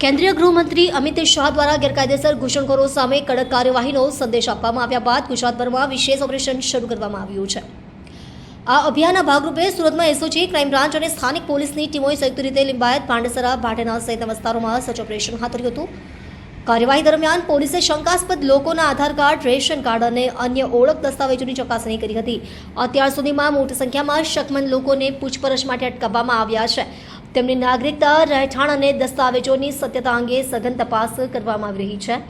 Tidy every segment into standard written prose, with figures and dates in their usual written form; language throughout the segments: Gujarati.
કેન્દ્રીય ગૃહમંત્રી અમિત શાહ દ્વારા ગેરકાયદેસર ઘૂસણખોરો સામે કડક કાર્યવાહીનો સંદેશ આપવામાં આવ્યા બાદ ગુજરાતભરમાં વિશેષ ઓપરેશન શરૂ કરવામાં આવ્યું છે। આ અભિયાનના ભાગરૂપે સુરતમાં એસઓજી, ક્રાઇમ બ્રાન્ચ અને સ્થાનિક પોલીસની ટીમોએ સંયુક્ત રીતે લિંબાયત, પાંડેસરા, ભાટેના સહિતના વિસ્તારોમાં સર્ચ ઓપરેશન હાથ ધર્યું હતું। કાર્યવાહી દરમિયાન પોલીસે શંકાસ્પદ લોકોના આધાર કાર્ડ, રેશન કાર્ડ અને અન્ય ઓળખ દસ્તાવેજોની ચકાસણી કરી હતી। અત્યાર સુધીમાં મોટી સંખ્યામાં શકમંદ લોકોને પૂછપરછ માટે અટકાવવામાં આવ્યા છે। તેમની નાગરિકતા, રહેઠાણ અને દસ્તાવેજોની સત્યતા અંગે સઘન તપાસ કરવામાં આવી રહી છે।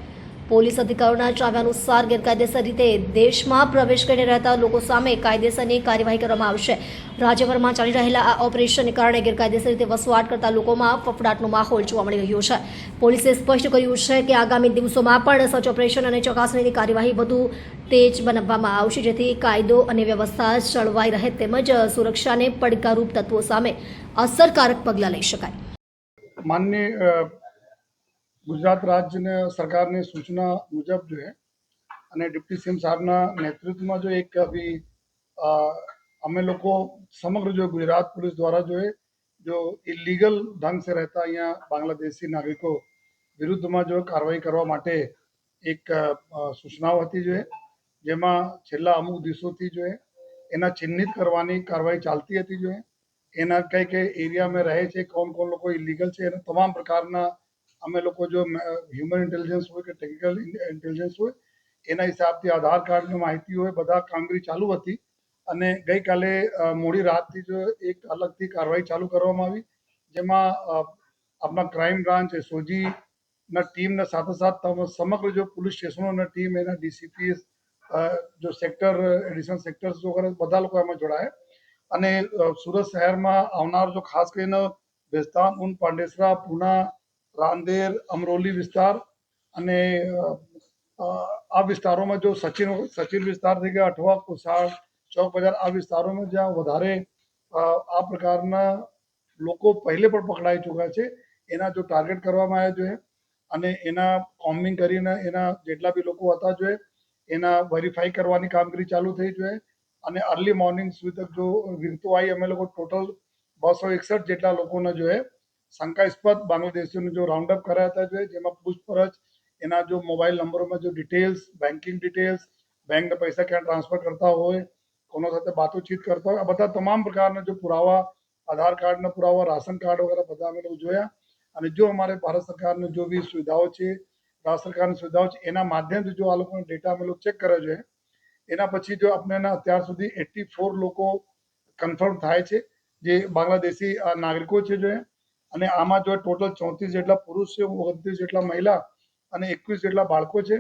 પોલીસ અધિકારીઓના જણાવ્યા અનુસાર ગેરકાયદેસર રીતે દેશમાં પ્રવેશ કરીને રહેતા લોકો સામે કાયદેસરની કાર્યવાહી કરવામાં આવશે। રાજ્યભરમાં ચાલી રહેલા આ ઓપરેશનને કારણે ગેરકાયદેસર રીતે વસવાટ કરતા લોકોમાં ફફડાટનો માહોલ જોવા મળી રહ્યો છે। પોલીસે સ્પષ્ટ કર્યું છે કે આગામી દિવસોમાં પણ સર્ચ ઓપરેશન અને ચકાસણીની કાર્યવાહી વધુ તેજ બનાવવામાં આવશે, જેથી કાયદો અને વ્યવસ્થા જળવાઈ રહે તેમજ સુરક્ષાને પડકારરૂપ તત્વો સામે અસરકારક પગલાં લઈ શકાય। माननीय गुजरात राज्य ने सरकार ने सूचना मुजब जो है અને डिप्टी सीएम साहबના નેતૃત્વમાં जो एक अभी અમે લોકો સમગ્ર जो गुजरात पुलिस द्वारा जो इलीगल ढंग से रहता અહીંયા બાંગ્લાદેશી નાગરિકો વિરુદ્ધમાં जो કાર્યવાહી કરવા માટે એક સૂચનાઓ હતી જેમાં છેલ્લા અમુક દિવસોથી એના ચિહ્નિત કરવાની કાર્યવાહી ચાલતી હતી એના કઈ કઈ એરિયામાં રહે છે, કોણ કોણ લોકો ઇલીગલ છે, એના તમામ પ્રકારના અમે લોકો જો હ્યુમન ઇન્ટેલિજન્સ હોય કે ટેકનિકલ ઇન્ટેલિજન્સ હોય એના હિસાબથી આધાર કાર્ડની માહિતી હોય બધા કામગીરી ચાલુ હતી। અને ગઈકાલે મોડી રાતથી જો એક અલગથી કાર્યવાહી ચાલુ કરવામાં આવી જેમાં આપણા ક્રાઇમ બ્રાન્ચ એસઓજીના ટીમના સાથોસાથ સમગ્ર જો પોલીસ સ્ટેશનોના ટીમ એના ડીસીપી જો સેક્ટર એડિશનલ સેક્ટર્સ વગેરે બધા લોકો એમાં જોડાયા। અને સુરત શહેરમાં આવનાર જો ખાસ કરીને બેસ્તાન, ઊન, પાંડેસરા, પૂના, રાંદેર, અમરોલી વિસ્તાર અને આ વિસ્તારોમાં જો સચિન વિસ્તાર થઈ ગયા, અઠવા, કોસાડ, ચોક બજાર આ વિસ્તારોમાં જ્યાં વધારે આ પ્રકારના લોકો પહેલે પણ પકડાઈ ચૂક્યા છે એના જો ટાર્ગેટ કરવામાં આવ્યા અને એના કોમ્બિંગ કરીને એના જેટલા બી લોકો હતા એના વેરીફાઈ કરવાની કામગીરી ચાલુ થઈ અને अर्ली मॉर्निंग સુધી તક જો વિગતો આવી અમે લોકો ટોટલ 261 જેટલા લોકોને શંકાસ્પદ બાંગ્લાદેશીઓને જો રાઉન્ડ અપ કર્યા હતા જેમાં પૂછપરછ એના જો મોબાઈલ નંબરોમાં જો ડિટેલ્સ, બેન્કિંગ ડિટેલ્સ, બેંકના પૈસા ક્યાં ટ્રાન્સફર કરતા હોય, કોનો સાથે બાતચીત કરતા હોય, આ બધા તમામ પ્રકારના જો પુરાવા, આધાર કાર્ડના પુરાવા, રાશન કાર્ડ વગેરે બધા અમે લોકો જોયા। અને જો અમારે ભારત સરકારની जो भी સુવિધાઓ છે, રાજ્ય સરકારની સુવિધાઓ છે એના માધ્યમથી જો આ લોકોનો ડેટા અમે લોકો ચેક કર્યો એના પછી જો આપણે અત્યાર સુધી 84 લોકો કન્ફર્મ થાય છે જે બાંગ્લાદેશી નાગરિકો છે અને આમાં જો ટોટલ 34 જેટલા પુરુષ છે, 29 જેટલા મહિલા અને 21 જેટલા બાળકો છે।